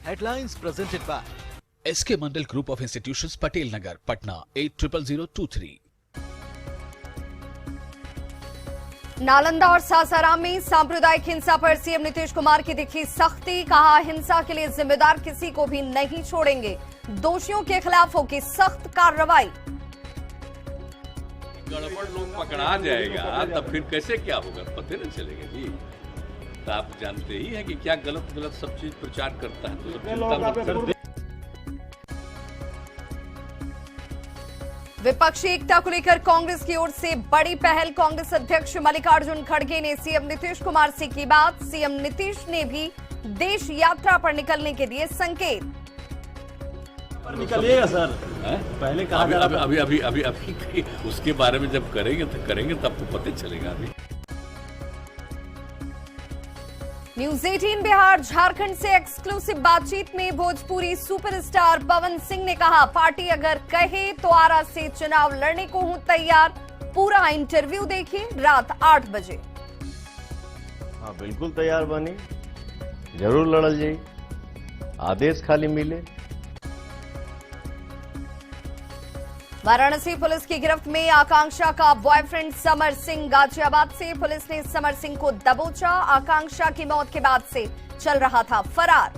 Headlines presented by SK Mandal Group of Institutions, Patel Nagar, Patna 800023। Nalanda और सासाराम में सांप्रदायिक हिंसा पर सीएम नीतीश कुमार की दिखी सख्ती। कहा, हिंसा के लिए जिम्मेदार किसी को भी नहीं छोड़ेंगे, दोषियों के खिलाफ होगी सख्त कार्रवाई। गड़बड़ लोग पकड़ा जाएगा तब फिर कैसे क्या होगा पता नहीं चलेगा जी। तो आप जानते ही हैं कि क्या गलत सब चीज प्रचार करता है, तो चिंता मत कर। विपक्षी एकता को लेकर कांग्रेस की ओर से बड़ी पहल। कांग्रेस अध्यक्ष मल्लिकार्जुन खड़गे ने सीएम नीतीश कुमार से की बात। सीएम नीतीश ने भी देश यात्रा पर निकलने के दिए संकेत। निकलिएगा सर, पहले कहा जा रहा था। अभी उसके बारे में जब करेंगे तब आपको पता चलेगा। अभी न्यूज 18 बिहार झारखंड से एक्सक्लूसिव बातचीत में भोजपुरी सुपरस्टार पवन सिंह ने कहा, पार्टी अगर कहे तो आरा से चुनाव लड़ने को हूं तैयार। पूरा इंटरव्यू देखिए रात 8 बजे। हाँ बिल्कुल तैयार बनी, जरूर लड़ल जाई, आदेश खाली मिले। वाराणसी पुलिस की गिरफ्त में आकांक्षा का बॉयफ्रेंड समर सिंह। गाजियाबाद से पुलिस ने समर सिंह को दबोचा। आकांक्षा की मौत के बाद से चल रहा था फरार।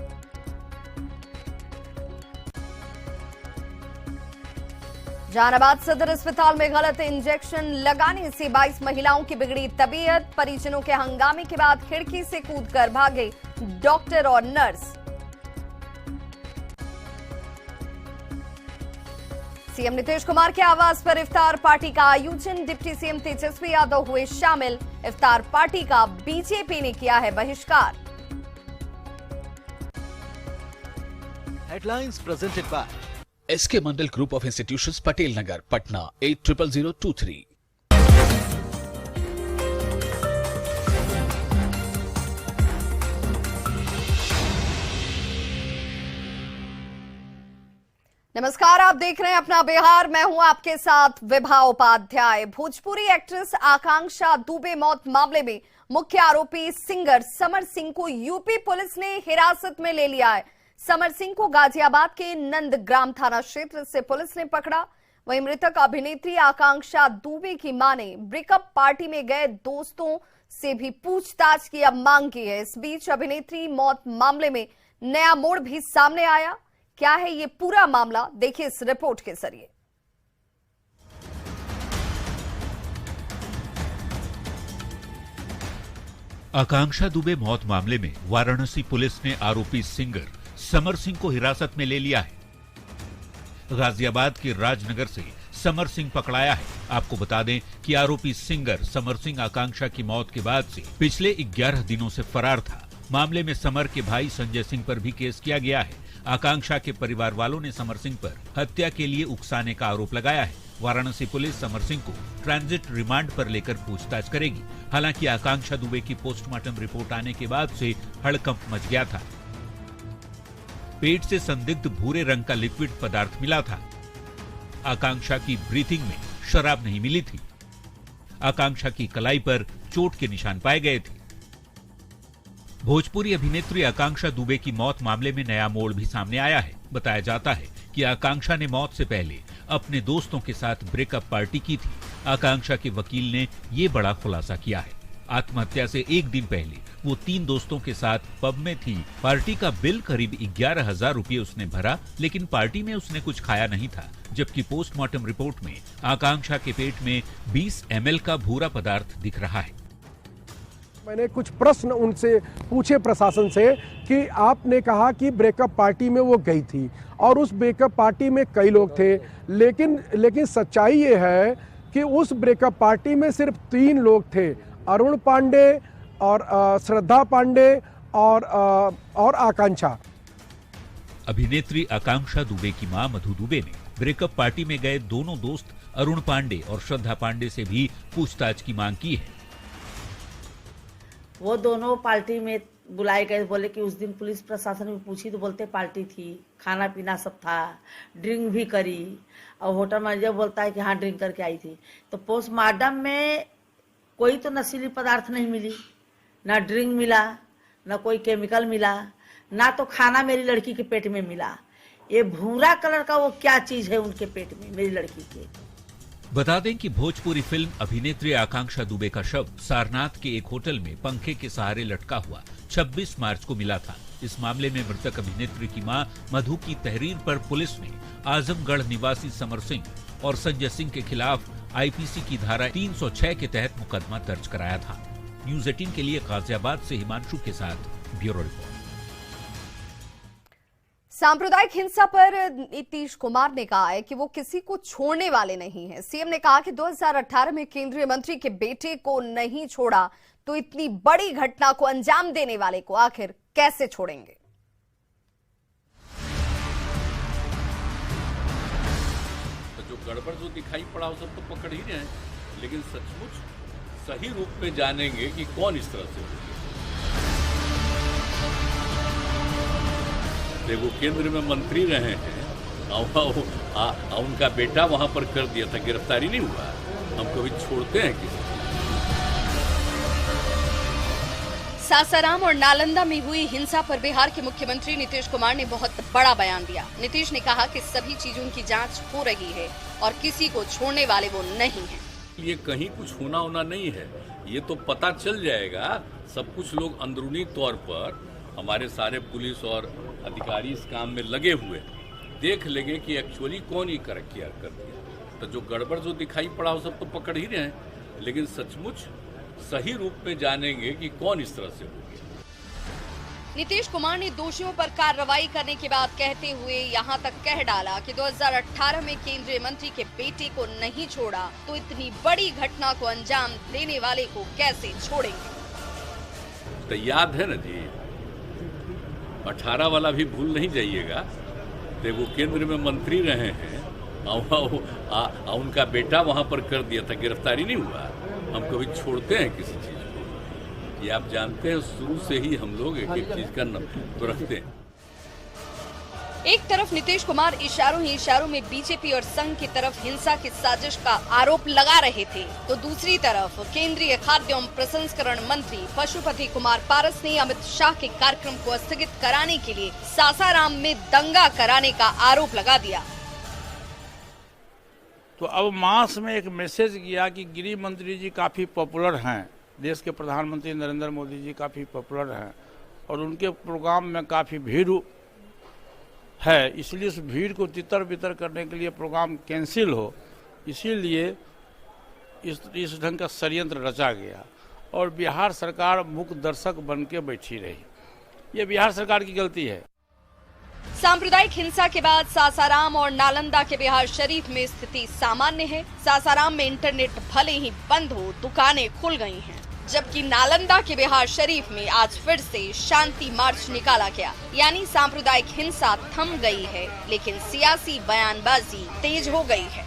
जहानाबाद सदर अस्पताल में गलत इंजेक्शन लगाने से 22 महिलाओं की बिगड़ी तबीयत। परिजनों के हंगामे के बाद खिड़की से कूदकर भागे डॉक्टर और नर्स। सीएम नीतीश कुमार के आवास पर इफ्तार पार्टी का आयोजन। डिप्टी सीएम तेजस्वी यादव हुए शामिल। इफ्तार पार्टी का बीजेपी ने किया है बहिष्कार। Headlines presented by SK Mandal Group of Institutions, Patel Nagar, Patna 800023। नमस्कार, आप देख रहे हैं अपना बिहार। मैं हूं आपके साथ विभा उपाध्याय। भोजपुरी एक्ट्रेस आकांक्षा दुबे मौत मामले में मुख्य आरोपी सिंगर समर सिंह को यूपी पुलिस ने हिरासत में ले लिया है। समर सिंह को गाजियाबाद के नंदग्राम थाना क्षेत्र से पुलिस ने पकड़ा। वहीं मृतक अभिनेत्री आकांक्षा दुबे की मां ने ब्रेकअप पार्टी में गए दोस्तों से भी पूछताछ की अब मांग की है। इस बीच अभिनेत्री मौत मामले में नया मोड़ भी सामने आया। क्या है ये पूरा मामला, देखिए इस रिपोर्ट के जरिए। आकांक्षा दुबे मौत मामले में वाराणसी पुलिस ने आरोपी सिंगर समर सिंह को हिरासत में ले लिया है। गाजियाबाद के राजनगर से समर सिंह पकड़ाया है। आपको बता दें कि आरोपी सिंगर समर सिंह आकांक्षा की मौत के बाद से पिछले 11 दिनों से फरार था। मामले में समर के भाई संजय सिंह पर भी केस किया गया है। आकांक्षा के परिवार वालों ने समर सिंह पर हत्या के लिए उकसाने का आरोप लगाया है। वाराणसी पुलिस समर सिंह को ट्रांजिट रिमांड पर लेकर पूछताछ करेगी। हालांकि आकांक्षा दुबे की पोस्टमार्टम रिपोर्ट आने के बाद से हड़कंप मच गया था। पेट से संदिग्ध भूरे रंग का लिक्विड पदार्थ मिला था। आकांक्षा की ब्रीथिंग में शराब नहीं मिली थी। आकांक्षा की कलाई पर चोट के निशान पाए गए थे। भोजपुरी अभिनेत्री आकांक्षा दुबे की मौत मामले में नया मोड़ भी सामने आया है। बताया जाता है कि आकांक्षा ने मौत से पहले अपने दोस्तों के साथ ब्रेकअप पार्टी की थी। आकांक्षा के वकील ने ये बड़ा खुलासा किया है। आत्महत्या से एक दिन पहले वो 3 दोस्तों के साथ पब में थी। पार्टी का बिल करीब 11,000 रुपये उसने भरा, लेकिन पार्टी में उसने कुछ खाया नहीं था। जबकि पोस्टमार्टम रिपोर्ट में आकांक्षा के पेट में 20 ml का भूरा पदार्थ दिख रहा है। मैंने कुछ प्रश्न उनसे पूछे प्रशासन से कि आपने कहा कि ब्रेकअप पार्टी में वो गई थी और उस ब्रेकअप पार्टी में कई लोग थे, लेकिन सच्चाई ये है कि उस ब्रेकअप पार्टी में सिर्फ 3 लोग थे, अरुण पांडे और श्रद्धा पांडे और आकांक्षा। अभिनेत्री आकांक्षा दुबे की मां मधु दुबे ने ब्रेकअप पार्टी में गए दोनों दोस्त अरुण पांडे और श्रद्धा पांडे से भी पूछताछ की मांग की है। वो दोनों पार्टी में बुलाए गए। बोले कि उस दिन पुलिस प्रशासन में पूछी तो बोलते पार्टी थी, खाना पीना सब था, ड्रिंक भी करी। और होटल मैनेजर बोलता है कि हाँ ड्रिंक करके आई थी। तो पोस्टमार्टम में कोई तो नशीली पदार्थ नहीं मिली, ना ड्रिंक मिला, ना कोई केमिकल मिला, ना तो खाना मेरी लड़की के पेट में मिला। ये भूरा कलर का वो क्या चीज है उनके पेट में मेरी लड़की के। बता दें कि भोजपुरी फिल्म अभिनेत्री आकांक्षा दुबे का शव सारनाथ के एक होटल में पंखे के सहारे लटका हुआ 26 मार्च को मिला था। इस मामले में मृतक अभिनेत्री की मां मधु की तहरीर पर पुलिस ने आजमगढ़ निवासी समर सिंह और संजय सिंह के खिलाफ आईपीसी की धारा 306 के तहत मुकदमा दर्ज कराया था। न्यूज 18 के लिए गाजियाबाद से हिमांशु के साथ ब्यूरो रिपोर्ट। सांप्रदायिक हिंसा पर नीतीश कुमार ने कहा है कि वो किसी को छोड़ने वाले नहीं हैं। सीएम ने कहा कि 2018 में केंद्रीय मंत्री के बेटे को नहीं छोड़ा तो इतनी बड़ी घटना को अंजाम देने वाले को आखिर कैसे छोड़ेंगे। तो जो गड़बड़ जो दिखाई पड़ा वो सब तो पकड़ ही रहे हैं, लेकिन सचमुच सही रूप में जानेंगे कि कौन इस तरह से हो गया। वो केंद्र में मंत्री रहे हैं और उनका बेटा वहां पर कर दिया था, गिरफ्तारी नहीं हुआ। हम कभी छोड़ते हैं किसी। सासाराम और नालंदा में हुई हिंसा पर बिहार के मुख्यमंत्री नीतीश कुमार ने बहुत बड़ा बयान दिया। नीतीश ने कहा कि सभी चीजों की जांच हो रही है और किसी को छोड़ने वाले वो नहीं हैं। ये कहीं कुछ होना नहीं है, ये तो पता चल जाएगा। सब कुछ लोग अंदरूनी तौर पर हमारे सारे पुलिस और अधिकारी इस काम में लगे हुए देख लेंगे कि एक्चुअली कौन ये कर दिया। तो जो गड़बड़ जो दिखाई पड़ा वो सब तो पकड़ ही रहे हैं, लेकिन सचमुच सही रूप में जानेंगे कि कौन इस तरह से हो गया। नीतीश कुमार ने दोषियों पर कार्रवाई करने की बात कहते हुए यहां तक कह डाला कि 2018 में केंद्रीय मंत्री के बेटे को नहीं छोड़ा तो इतनी बड़ी घटना को अंजाम देने वाले को कैसे छोड़ेंगे। तो याद है ना जी, 18 वाला भी भूल नहीं जाइएगा। वो केंद्र में मंत्री रहे हैं और उनका बेटा वहां पर कर दिया था, गिरफ्तारी नहीं हुआ। हम कभी छोड़ते हैं किसी चीज को। ये आप जानते हैं, शुरू से ही हम लोग एक एक चीज का तो रखते हैं। एक तरफ नीतीश कुमार इशारों ही इशारों में बीजेपी और संघ की तरफ हिंसा की साजिश का आरोप लगा रहे थे, तो दूसरी तरफ केंद्रीय खाद्य एवं प्रसंस्करण मंत्री पशुपति कुमार पारस ने अमित शाह के कार्यक्रम को स्थगित कराने के लिए सासाराम में दंगा कराने का आरोप लगा दिया। तो अब मास में एक मैसेज गया कि गृह मंत्री जी काफी पॉपुलर हैं, देश के प्रधानमंत्री नरेंद्र मोदी जी काफी पॉपुलर हैं और उनके प्रोग्राम में काफी भीड़ है, इसलिए उस भीड़ को तितर बितर करने के लिए प्रोग्राम कैंसिल हो, इसीलिए इस ढंग का षड्यंत्र रचा गया और बिहार सरकार मूक दर्शक बन के बैठी रही। ये बिहार सरकार की गलती है। सांप्रदायिक हिंसा के बाद सासाराम और नालंदा के बिहार शरीफ में स्थिति सामान्य है। सासाराम में इंटरनेट भले ही बंद हो, दुकानें खुल गई हैं, जबकि नालंदा के बिहार शरीफ में आज फिर से शांति मार्च निकाला गया। यानी सांप्रदायिक हिंसा थम गई है, लेकिन सियासी बयानबाजी तेज हो गई है।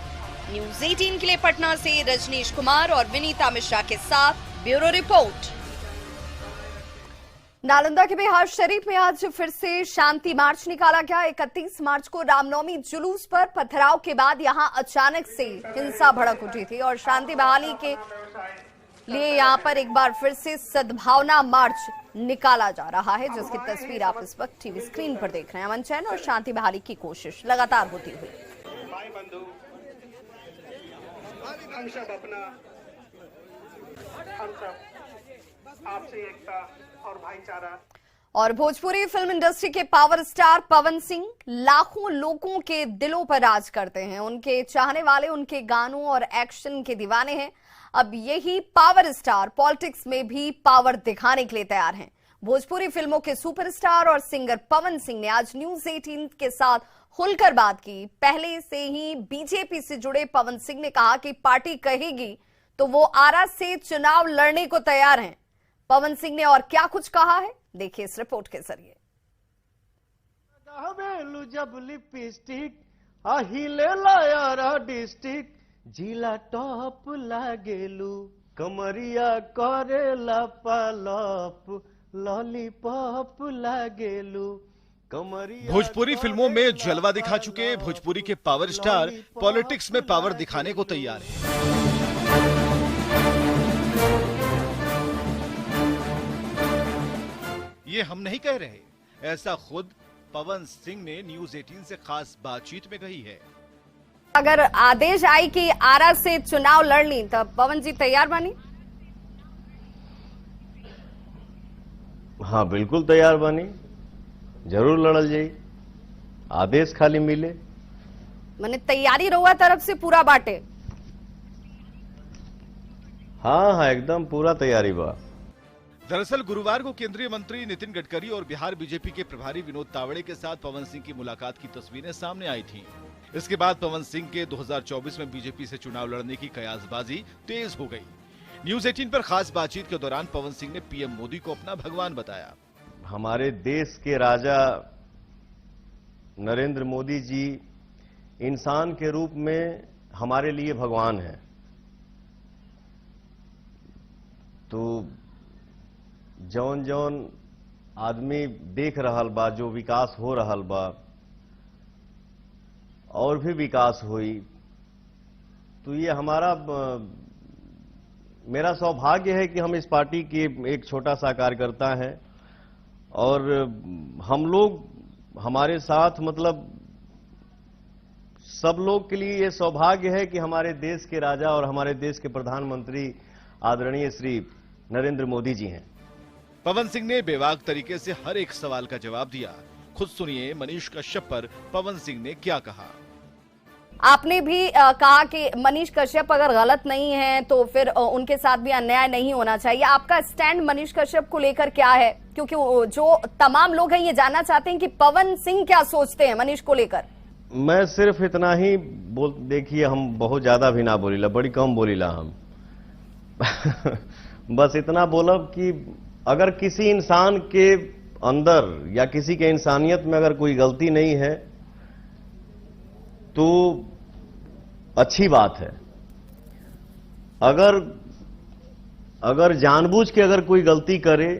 न्यूज 18 के लिए पटना से रजनीश कुमार और विनीता मिश्रा के साथ ब्यूरो रिपोर्ट। नालंदा के बिहार शरीफ में आज फिर से शांति मार्च निकाला गया। 31 मार्च को रामनवमी जुलूस पर पथराव के बाद यहां अचानक से हिंसा भड़क उठी थी और शांति बहाली के लिए यहां पर एक बार फिर से सद्भावना मार्च निकाला जा रहा है, जिसकी तस्वीर आप इस वक्त टीवी स्क्रीन पर देख रहे हैं। अमन चैन और शांति बहाली की कोशिश लगातार होती हुई। भाई बंधु, हम सब अपना, हम सब आपसी एकता और भाईचारा। और भोजपुरी फिल्म इंडस्ट्री के पावर स्टार पवन सिंह लाखों लोगों के दिलों पर राज करते हैं। उनके चाहने वाले उनके गानों और एक्शन के दीवाने हैं। अब यही पावर स्टार पॉलिटिक्स में भी पावर दिखाने के लिए तैयार हैं। भोजपुरी फिल्मों के सुपरस्टार और सिंगर पवन सिंह ने आज न्यूज 18 के साथ खुलकर बात की। पहले से ही बीजेपी से जुड़े पवन सिंह ने कहा कि पार्टी कहेगी तो वो आरा से चुनाव लड़ने को तैयार हैं। पवन सिंह ने और क्या कुछ कहा है, देखिए इस रिपोर्ट के जरिए। जब लिपस्टिक अहिले लाया डिस्ट्रिक्ट जिला टॉप लागेलू कमरिया करेला पालप लॉलीपॉप लागेलू कमरिया। भोजपुरी फिल्मों में जलवा दिखा चुके भोजपुरी के पावर स्टार पॉलिटिक्स में पावर दिखाने को तैयार हैं। ये हम नहीं कह रहे, ऐसा खुद पवन सिंह ने न्यूज 18 से खास बातचीत में कही है। अगर आदेश आई कि आरा से चुनाव लड़ ली तब पवन जी तैयार बनी? हाँ बिल्कुल तैयार बनी, जरूर लड़ल जाई, आदेश खाली मिले। मैंने तैयारी रहुआ तरफ से पूरा बाटे? हाँ एकदम पूरा तैयारी बा। दरअसल गुरुवार को केंद्रीय मंत्री नितिन गडकरी और बिहार बीजेपी के प्रभारी विनोद तावड़े के साथ पवन सिंह की मुलाकात की तस्वीरें सामने आई थी। इसके बाद पवन सिंह के 2024 में बीजेपी से चुनाव लड़ने की कयासबाजी तेज हो गई। न्यूज 18 पर खास बातचीत के दौरान पवन सिंह ने पीएम मोदी को अपना भगवान बताया। हमारे देश के राजा नरेंद्र मोदी जी इंसान के रूप में हमारे लिए भगवान हैं। तो जौन जौन आदमी देख रहल बा, जो विकास हो रहल बा और भी विकास हुई, तो ये मेरा सौभाग्य है कि हम इस पार्टी के एक छोटा सा कार्यकर्ता हैं और हम लोग हमारे साथ मतलब सब लोग के लिए ये सौभाग्य है कि हमारे देश के राजा और हमारे देश के प्रधानमंत्री आदरणीय श्री नरेंद्र मोदी जी हैं। पवन सिंह ने बेबाक तरीके से हर एक सवाल का जवाब दिया। खुद सुनिए मनीष कश्यप पर पवन सिंह ने क्या कहा। आपने भी कहा कि मनीष कश्यप अगर गलत नहीं है तो फिर उनके साथ भी अन्याय नहीं होना चाहिए। आपका स्टैंड मनीष कश्यप को लेकर क्या है? क्योंकि जो तमाम लोग हैं ये जानना चाहते हैं कि पवन सिंह क्या सोचते हैं मनीष को लेकर। मैं सिर्फ इतना ही देखिए, हम बहुत ज्यादा भी ना बोलीला, बड़ी कम बोलीला हम बस इतना बोलब कि अगर किसी इंसान के अंदर या किसी के इंसानियत में अगर कोई गलती नहीं है तो अच्छी बात है। अगर जानबूझ के अगर कोई गलती करे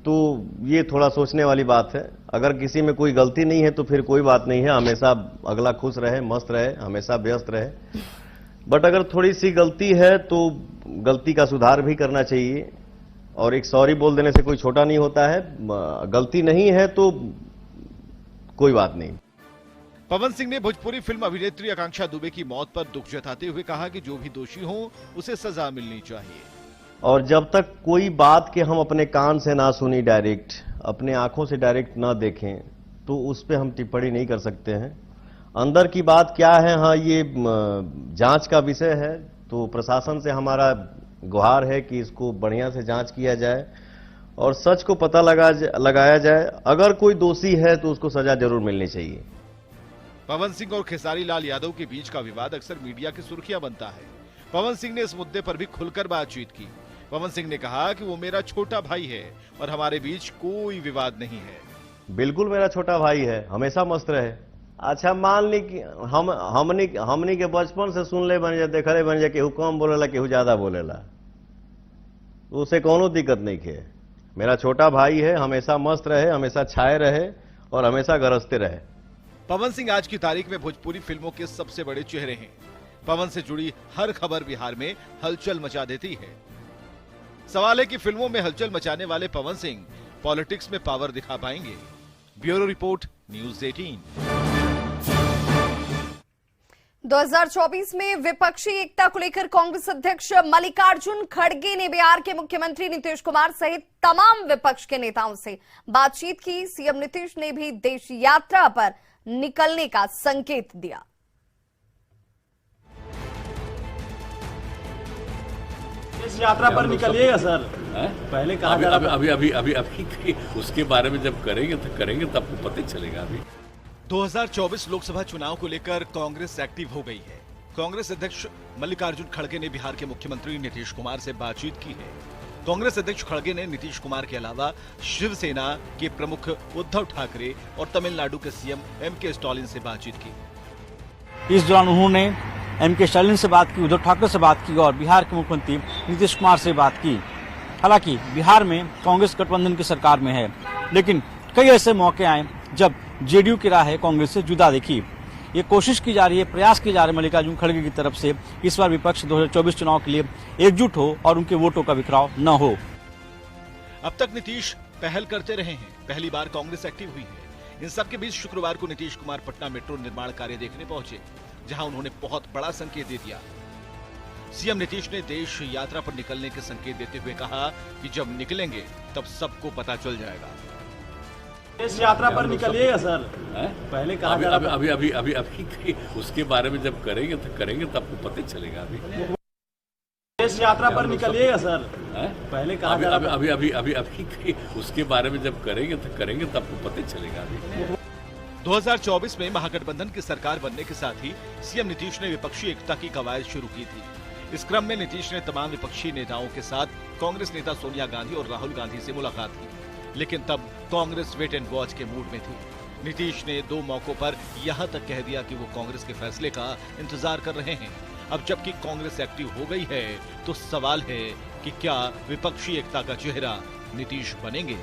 तो ये थोड़ा सोचने वाली बात है। अगर किसी में कोई गलती नहीं है तो फिर कोई बात नहीं है, हमेशा अगला खुश रहे, मस्त रहे, हमेशा व्यस्त रहे। बट अगर थोड़ी सी गलती है तो गलती का सुधार भी करना चाहिए और एक सॉरी बोल देने से कोई छोटा नहीं होता है। गलती नहीं है तो कोई बात नहीं। पवन सिंह ने भोजपुरी फिल्म अभिनेत्री आकांक्षा दुबे की मौत पर दुख जताते हुए कहा कि जो भी दोषी हो उसे सजा मिलनी चाहिए। और जब तक कोई बात के हम अपने कान से ना सुनी, डायरेक्ट अपने आंखों से डायरेक्ट ना देखें, तो उस पर हम टिप्पणी नहीं कर सकते हैं। अंदर की बात क्या है, हाँ ये जांच का विषय है। तो प्रशासन से हमारा गुहार है कि इसको बढ़िया से जांच किया जाए और सच को पता लगाया जाए। अगर कोई दोषी है तो उसको सजा जरूर मिलनी चाहिए। पवन सिंह और खेसारी लाल यादव के बीच का विवाद अक्सर मीडिया की सुर्खियां बनता है। पवन सिंह ने इस मुद्दे पर भी खुलकर बातचीत की। पवन सिंह ने कहा कि वो मेरा छोटा भाई है और हमारे बीच कोई विवाद नहीं है। बिल्कुल मेरा छोटा भाई है, हमेशा मस्त रहे। अच्छा मान ली कि हमनी के बचपन से सुन ले बन जाए, देखले बन जाए, केहू कम बोलेला केहू ज्यादा बोलेला, तो उसे कोनो दिक्कत नहीं है। मेरा छोटा भाई है, हमेशा मस्त रहे, हमेशा छाए रहे और हमेशा गरजते रहे। पवन सिंह आज की तारीख में भोजपुरी फिल्मों के सबसे बड़े चेहरे हैं। पवन से जुड़ी हर खबर बिहार में हलचल मचा देती है। सवाल है कि फिल्मों में हलचल मचाने वाले पवन सिंह पॉलिटिक्स में पावर दिखा पाएंगे। Bureau report, news 18। 2024 में विपक्षी एकता को लेकर कांग्रेस अध्यक्ष मल्लिकार्जुन खड़गे ने बिहार के मुख्यमंत्री नीतीश कुमार सहित तमाम विपक्ष के नेताओं से बातचीत की। सीएम नीतीश ने भी देश यात्रा पर निकलने का संकेत दिया। देश यात्रा पर निकलिएगा सर? पहले कहा अभी उसके बारे में जब करेंगे तो तब पता चलेगा। अभी 2024 लोकसभा चुनाव को लेकर कांग्रेस एक्टिव हो गई है। कांग्रेस अध्यक्ष मल्लिकार्जुन खड़गे ने बिहार के मुख्यमंत्री नीतीश कुमार से बातचीत की है। कांग्रेस अध्यक्ष खड़गे ने नीतीश कुमार के अलावा शिवसेना के प्रमुख उद्धव ठाकरे और तमिलनाडु के सीएम एमके स्टालिन से बातचीत की। इस दौरान उन्होंने एमके स्टालिन से बात की, उद्धव ठाकरे से बात की और बिहार के मुख्यमंत्री नीतीश कुमार से बात की। हालांकि बिहार में कांग्रेस गठबंधन की सरकार में है, लेकिन कई ऐसे मौके आए जब जेडीयू की राह कांग्रेस से जुदा देखी। ये कोशिश की जा रही है, प्रयास किए जा रहे हैं मल्लिकार्जुन खड़गे की तरफ से इस बार विपक्ष 2024 चुनाव के लिए एकजुट हो और उनके वोटों का बिखराव न हो। अब तक नीतीश पहल करते रहे हैं। पहली बार कांग्रेस एक्टिव हुई है। इन सबके बीच शुक्रवार को नीतीश कुमार पटना मेट्रो निर्माण कार्य देखने पहुंचे, जहां उन्होंने बहुत बड़ा संकेत दे दिया। सीएम नीतीश ने देश यात्रा पर निकलने के संकेत देते हुए कहा कि जब निकलेंगे तब सबको पता चल जाएगा। देश यात्रा पर निकलिएगा सर, पहले कहा जा रहा था। अभी उसके बारे में जब करेंगे तब आपको पता चलेगा। अभी देश यात्रा पर निकलिएगा सर, पहले कहा जा रहा था। अभी उसके बारे में जब करेंगे तब आपको पता चलेगा। अभी 2024 में महागठबंधन की सरकार बनने के साथ ही सीएम नीतीश ने विपक्षी एकता की कवायद शुरू की थी। इस क्रम में नीतीश ने तमाम विपक्षी नेताओं के साथ कांग्रेस नेता सोनिया गांधी और राहुल गांधी से मुलाकात की, लेकिन तब कांग्रेस वेट एंड वॉच के मूड में थी। नीतीश ने 2 मौकों पर यहां तक कह दिया कि वो कांग्रेस के फैसले का इंतजार कर रहे हैं। अब जबकि कांग्रेस एक्टिव हो गई है तो सवाल है कि क्या विपक्षी एकता का चेहरा नीतीश बनेंगे।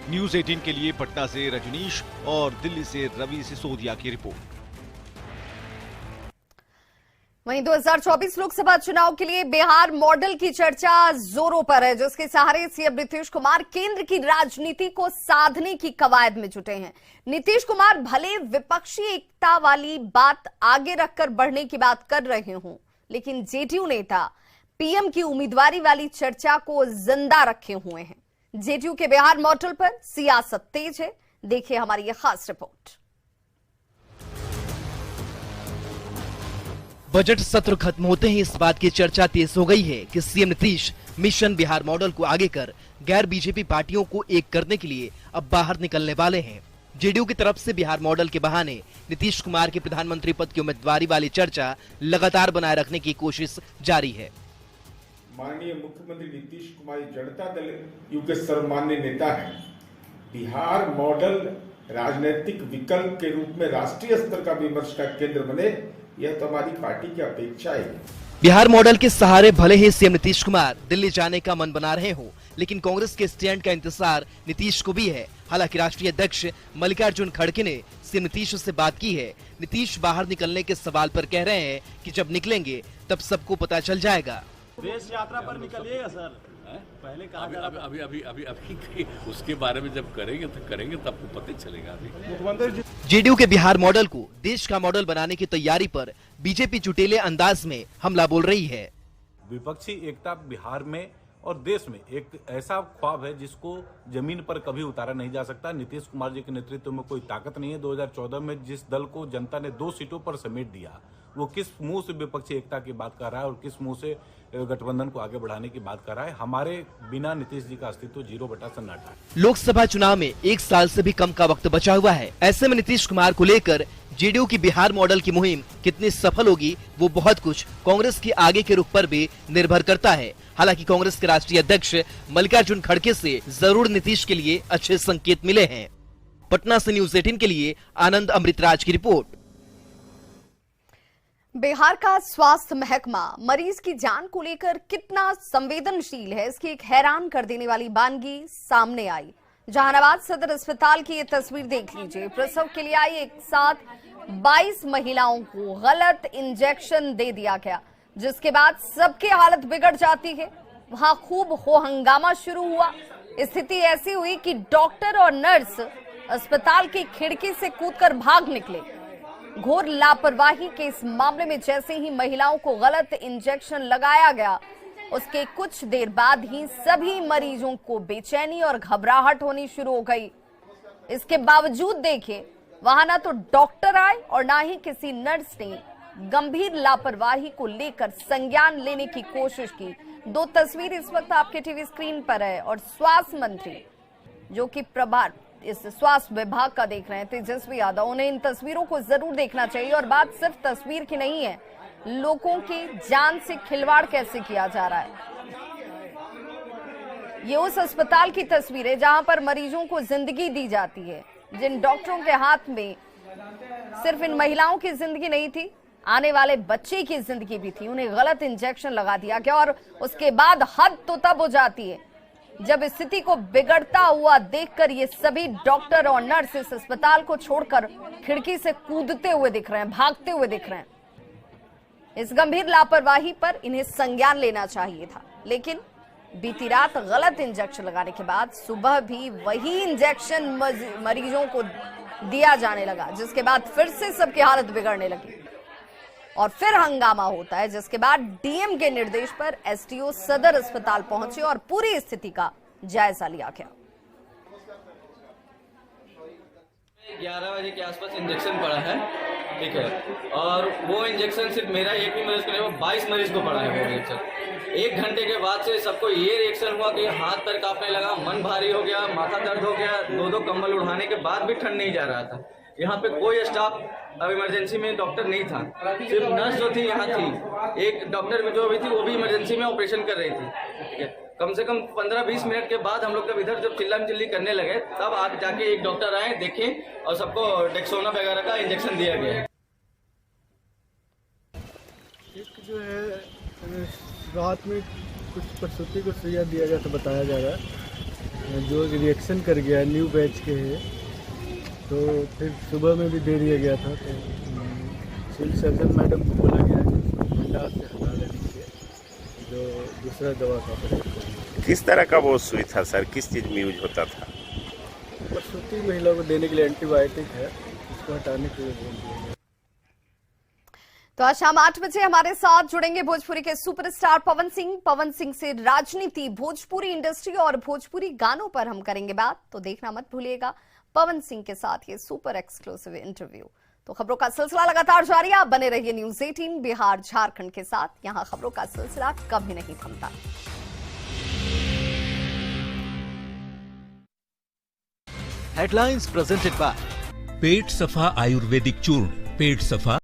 न्यूज़ 18 के लिए पटना से रजनीश और दिल्ली से रवि सिसोदिया की रिपोर्ट। वहीं 2024 लोकसभा चुनाव के लिए बिहार मॉडल की चर्चा जोरों पर है, जिसके सहारे सीएम नीतीश कुमार केंद्र की राजनीति को साधने की कवायद में जुटे हैं। नीतीश कुमार भले विपक्षी एकता वाली बात आगे रखकर बढ़ने की बात कर रहे हों, लेकिन जेडीयू नेता पीएम की उम्मीदवारी वाली चर्चा को जिंदा रखे हुए हैं। जेडीयू के बिहार मॉडल पर सियासत तेज है, देखिए हमारी यह खास रिपोर्ट। बजट सत्र खत्म होते ही इस बात की चर्चा तेज हो गई है कि CM Nitish mission Bihar model को आगे कर गैर बीजेपी पार्टियों को एक करने के लिए अब बाहर निकलने वाले हैं। जेडीयू की तरफ से बिहार मॉडल के बहाने नीतीश कुमार की प्रधानमंत्री पद की उम्मीदवारी वाली चर्चा लगातार बनाए रखने की कोशिश जारी है। माननीय मुख्यमंत्री नीतीश कुमार जनता दल यू के सर्वमान्य नेता हैं। बिहार मॉडल राजनीतिक विकल्प के रूप में राष्ट्रीय स्तर का विमर्श का केंद्र बने, यह तो हमारी पार्टी की अपेक्षा है। बिहार मॉडल के सहारे भले ही सीएम नीतीश कुमार दिल्ली जाने का मन बना रहे हो, लेकिन कांग्रेस के स्टैंड का इंतजार नीतीश को भी है। हालांकि राष्ट्रीय अध्यक्ष मल्लिकार्जुन खड़गे ने सीएम नीतीश से बात की है। नीतीश बाहर निकलने के सवाल पर कह रहे हैं कि जब निकलेंगे तब सबको पता चल जाएगा। देश यात्रा पर निकलिएगा सर, पहले कहा जा रहा था। अभी उसके बारे में जब करेंगे तब आपको पता चलेगा। अभी जेडीयू के बिहार मॉडल को देश का मॉडल बनाने की तैयारी पर बीजेपी चुटेले अंदाज में हमला बोल रही है। विपक्षी एकता बिहार में और देश में एक ऐसा ख्वाब है जिसको जमीन पर कभी उतारा नहीं जा सकता। नीतीश कुमार जी के नेतृत्व में कोई ताकत नहीं है। 2014 में जिस दल को जनता ने 2 सीटों पर समेट दिया, वो किस मुंह से विपक्षी एकता की बात कर रहा है और किस मुंह से गठबंधन को आगे बढ़ाने की बात कर रहा है। हमारे बिना नीतीश जी का अस्तित्व 0 बटा सन्नाटा है। लोकसभा चुनाव में 1 साल से भी कम का वक्त बचा हुआ है। ऐसे में नीतीश कुमार को लेकर जेडीयू की बिहार मॉडल की मुहिम कितनी सफल होगी, वो बहुत कुछ कांग्रेस के आगे के रुख पर भी निर्भर करता है। हालांकि कांग्रेस के राष्ट्रीय अध्यक्ष मल्लिकार्जुन खड़गे से जरूर नीतीश के लिए अच्छे संकेत मिले हैं। पटना से न्यूज़ 18 के लिए आनंद अमृतराज की रिपोर्ट। बिहार का स्वास्थ्य महकमा मरीज की जान को लेकर कितना संवेदनशील है, इसकी एक हैरान कर देने वाली बानगी सामने आई। जहानाबाद सदर अस्पताल की ये तस्वीर देख लीजिए। प्रसव के लिए आई एक साथ 22 महिलाओं को गलत इंजेक्शन दे दिया गया, जिसके बाद सबकी हालत बिगड़ जाती है। वहां खूब हो हंगामा शुरू हुआ। स्थिति ऐसी हुई कि डॉक्टर और नर्स अस्पताल की खिड़की से कूदकर भाग निकले। घोर लापरवाही के इस मामले में जैसे ही महिलाओं को गलत इंजेक्शन लगाया गया, उसके कुछ देर बाद ही सभी मरीजों को बेचैनी और घबराहट होनी शुरू हो गई। इसके बावजूद देखिए, वहां ना तो डॉक्टर आए और ना ही किसी नर्स ने गंभीर लापरवाही को लेकर संज्ञान लेने की कोशिश की। 2 तस्वीर इस वक्त आपके टीवी स्क्रीन पर है और स्वास्थ्य मंत्री जो कि प्रभार इस स्वास्थ्य विभाग का देख रहे हैं, तेजस्वी यादव, उन्हें इन तस्वीरों को जरूर देखना चाहिए। और बात सिर्फ तस्वीर की नहीं है, लोगों की जान से खिलवाड़ कैसे किया जा रहा है। ये उस अस्पताल की तस्वीर है जहां पर मरीजों को जिंदगी दी जाती है, जिन डॉक्टरों के हाथ में सिर्फ इन महिलाओं की जिंदगी नहीं थी, आने वाले बच्चे की जिंदगी भी थी। उन्हें गलत इंजेक्शन लगा दिया गया और उसके बाद हद तो तब हो जाती है जब स्थिति को बिगड़ता हुआ देखकर ये सभी डॉक्टर और नर्स इस अस्पताल को छोड़कर खिड़की से कूदते हुए दिख रहे हैं, भागते हुए दिख रहे हैं। इस गंभीर लापरवाही पर इन्हें संज्ञान लेना चाहिए था, लेकिन बीती रात गलत इंजेक्शन लगाने के बाद सुबह भी वही इंजेक्शन मरीजों को दिया जाने लगा, जिसके बाद फिर से सबकी हालत बिगड़ने लगी और फिर हंगामा होता है, जिसके बाद डीएम के निर्देश पर एसडीओ सदर अस्पताल पहुंचे और पूरी स्थिति का जायजा लिया गया। 11 बजे के आसपास इंजेक्शन पड़ा है, ठीक है, और वो इंजेक्शन सिर्फ मेरा एक ही मरीज को नहीं, 22 मरीज को पड़ा है वो इंजेक्शन। 1 घंटे के बाद से सबको ये रिएक्शन हुआ कि हाथ पैर कांपने लगा, मन भारी हो गया, माथा दर्द हो गया, 2 कंबल उड़ाने के बाद भी ठंड नहीं जा रहा था। यहाँ पे कोई स्टाफ अब इमरजेंसी में डॉक्टर नहीं था, सिर्फ नर्स जो थी यहाँ थी, एक डॉक्टर जो भी थी वो भी इमरजेंसी में ऑपरेशन कर रही थी, ठीक है। कम से कम 15-20 मिनट के बाद हम लोग जब इधर जब चिल्लाम चिल्ली करने लगे तब आगे जाके एक डॉक्टर आए, देखें और सबको डेक्सोना वगैरह का इंजेक्शन दिया गया। एक जो है रात में कुछ प्रसूति को सुइया दिया गया तो बताया जा रहा है, जो रिएक्शन कर गया न्यू बैच के है, तो फिर सुबह में भी दे दिया गया था। तो सिविल सर्जन मैडम को बोला गया कि उसको भंडार से हटा देने के जो दूसरा दवा का प्रयोग करें। किस तरह का वो सुई था सर, किस चीज़ में यूज होता था? प्रसूति महिला को देने के लिए एंटीबायोटिक है, इसको हटाने के लिए बोल दिया गया। तो आज शाम 8 बजे हमारे साथ जुड़ेंगे भोजपुरी के सुपरस्टार पवन सिंह। पवन सिंह से राजनीति, भोजपुरी इंडस्ट्री और भोजपुरी गानों पर हम करेंगे बात, तो देखना मत भूलिएगा पवन सिंह के साथ ये सुपर एक्सक्लूसिव इंटरव्यू। तो खबरों का सिलसिला लगातार जारी है, आप बने रहिए न्यूज़ 18 बिहार झारखंड के साथ, यहां खबरों का सिलसिला कभी नहीं थमता। हेडलाइंस प्रेजेंटेड बाय पेट सफा आयुर्वेदिक चूर्ण, पेट सफा